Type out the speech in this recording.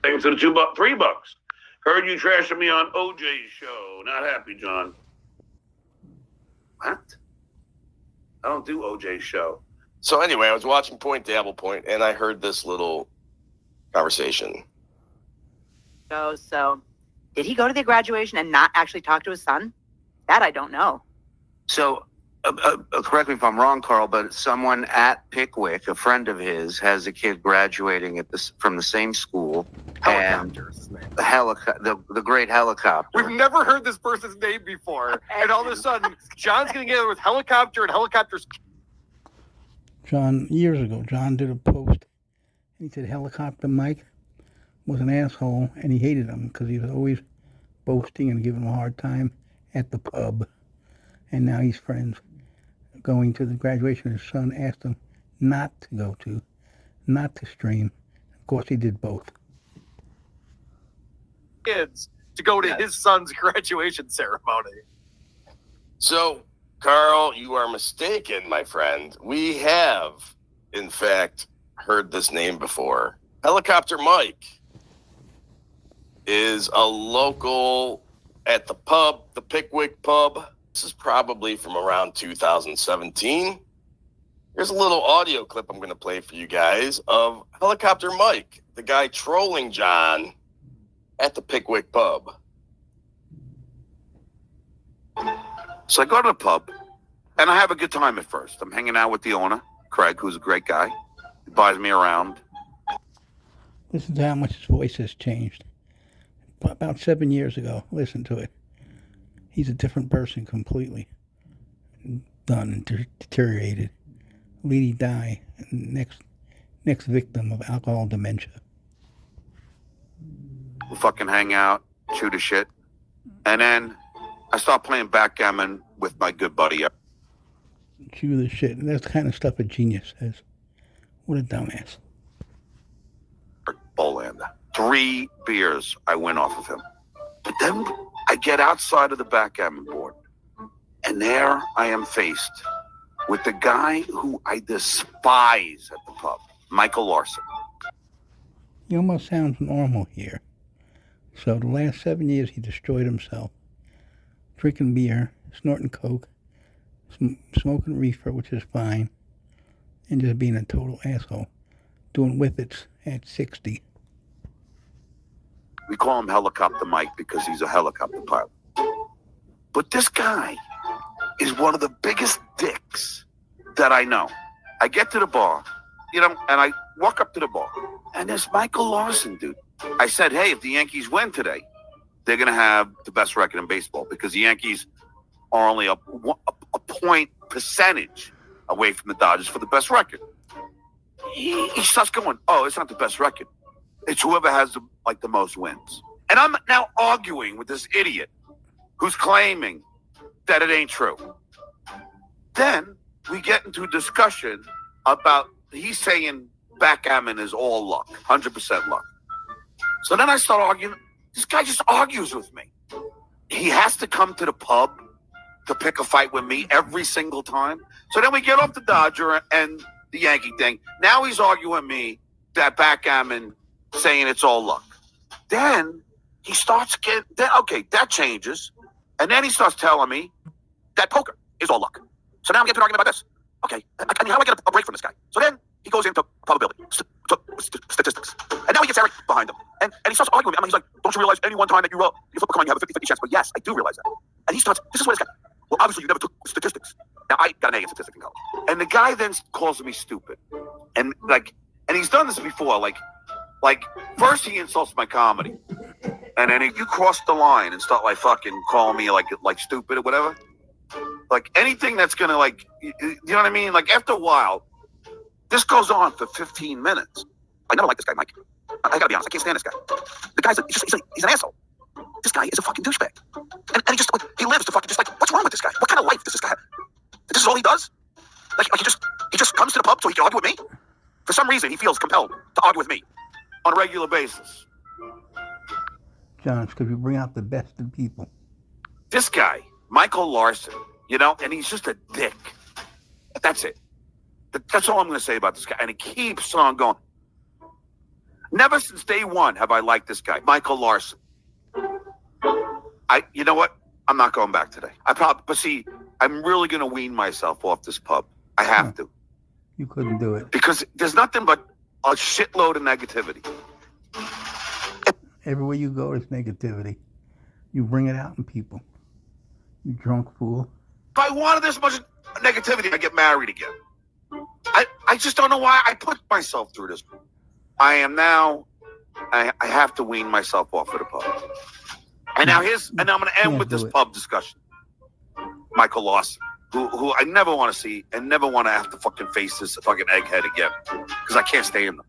Thanks to the $3. Heard you trashing me on OJ's show. Not happy, John. What? I don't do OJ's show. So anyway, I was watching Point Dabble Point, and I heard this little conversation. So did he go to the graduation and not actually talk to his son? That I don't know. So, correct me if I'm wrong, Carl, but someone at Pickwick, a friend of his, has a kid graduating from the same school. Helicopters, man. The great helicopter. We've never heard this person's name before, and all of a sudden, John's getting together with helicopter and helicopters. John, years ago, John did a post, and he said Helicopter Mike was an asshole, and he hated him because he was always boasting and giving him a hard time at the pub. And now he's friends. Going to the graduation, his son asked him not to go to, not to stream. Of course, he did both. Kids to go to his son's graduation ceremony. So, Carl, you are mistaken, my friend. We have, in fact, heard this name before. Helicopter Mike is a local at the pub, the Pickwick pub. This is probably from around 2017. Here's a little audio clip I'm going to play for you guys of Helicopter Mike, the guy trolling John at the Pickwick pub. So I go to the pub, and I have a good time at first. I'm hanging out with the owner, Craig, who's a great guy. He buys me around. Listen to how much his voice has changed. About 7 years ago, listen to it. He's a different person completely. Done and deteriorated. Leady die. Next victim of alcohol dementia. We fucking hang out, shoot a shit. And then I start playing backgammon with my good buddy. Chew the shit. That's the kind of stuff a genius says. What a dumbass. Bolander. 3 beers I win off of him. But then I get outside of the backgammon board, and there I am faced with the guy who I despise at the pub, Michael Larson. He almost sounds normal here. So the last 7 years he destroyed himself. Drinking beer, snorting coke, smoking reefer, which is fine, and just being a total asshole. Doing whippets at 60. We call him Helicopter Mike because he's a helicopter pilot. But this guy is one of the biggest dicks that I know. I get to the bar, and I walk up to the bar, and there's Michael Larson, dude. I said, hey, if the Yankees win today, they're going to have the best record in baseball because the Yankees are only a point percentage away from the Dodgers for the best record. He starts going, oh, it's not the best record. It's whoever has the most wins. And I'm now arguing with this idiot who's claiming that it ain't true. Then we get into a discussion about he's saying backgammon is all luck, 100% luck. So then I start arguing. This guy just argues with me. He has to come to the pub to pick a fight with me every single time. So then we get off the Dodger and the Yankee thing. Now he's arguing with me that backgammon, saying it's all luck. Then he starts that changes. And then he starts telling me that poker is all luck. So now I'm getting to an argument about this. Okay, I mean, how do I get a break from this guy? So then he goes into probability, statistics. And now he gets Eric behind him. And he starts arguing with me. He's like, don't you realize any one time that you flip a coin, you have a 50-50 chance? But yes, I do realize that. And he starts, this is what this guy, well, obviously you never took statistics. Now I got an A in statistics in college. And the guy then calls me stupid. And he's done this before, like first he insults my comedy. And then if you cross the line and start fucking calling me like stupid or whatever, anything that's gonna you know what I mean? After a while, this goes on for 15 minutes. I never liked this guy, Mike. I gotta be honest, I can't stand this guy. The guy's he's an asshole. This guy is a fucking douchebag. And he lives to fucking what's wrong with this guy? What kind of life does this guy have? This is all he does? He just comes to the pub so he can argue with me? For some reason, he feels compelled to argue with me on a regular basis. John, it's because you bring out the best in people. This guy, Michael Larson, and he's just a dick. That's it. That's all I'm going to say about this guy. And he keeps on going. Never since day one have I liked this guy, Michael Larson. You know what? I'm not going back today. But see, I'm really going to wean myself off this pub. I have to. You couldn't do it. Because there's nothing but a shitload of negativity. Everywhere you go, there's negativity. You bring it out in people. You drunk fool. If I wanted this much negativity, I'd get married again. I just don't know why I put myself through this. I am now, I have to wean myself off of the pub. And now I'm going to end with this pub discussion. Michael Larson, who I never want to see and never want to have to fucking face this fucking egghead again. Because I can't stand him.